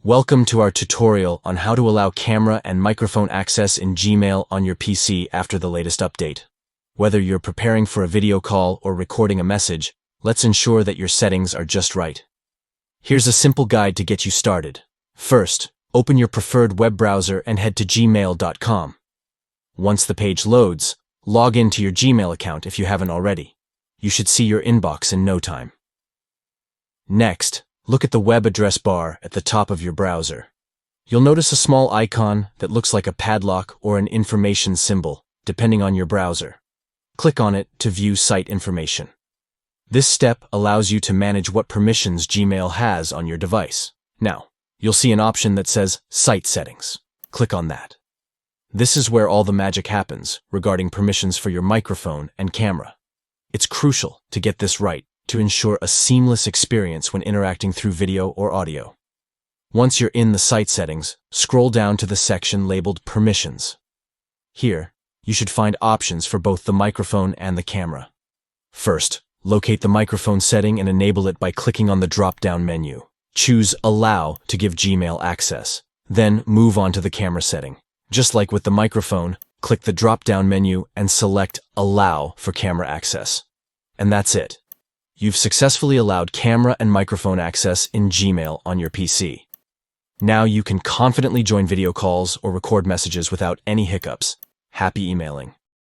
Welcome to our tutorial on how to allow camera and microphone access in Gmail on your PC after the latest update. Whether you're preparing for a video call or recording a message, let's ensure that your settings are just right. Here's a simple guide to get you started. First, open your preferred web browser and head to gmail.com. Once the page loads, log into your Gmail account if you haven't already. You should see your inbox in no time. Next, look at the web address bar at the top of your browser. You'll notice a small icon that looks like a padlock or an information symbol, depending on your browser. Click on it to view site information. This step allows you to manage what permissions Gmail has on your device. Now, you'll see an option that says Site Settings. Click on that. This is where all the magic happens regarding permissions for your microphone and camera. It's crucial to get this right to ensure a seamless experience when interacting through video or audio. Once you're in the site settings, scroll down to the section labeled Permissions. Here, you should find options for both the microphone and the camera. First, locate the microphone setting and enable it by clicking on the drop-down menu. Choose Allow to give Gmail access. Then move on to the camera setting. Just like with the microphone, click the drop-down menu and select Allow for camera access. And that's it. You've successfully allowed camera and microphone access in Gmail on your PC. Now you can confidently join video calls or record messages without any hiccups. Happy emailing.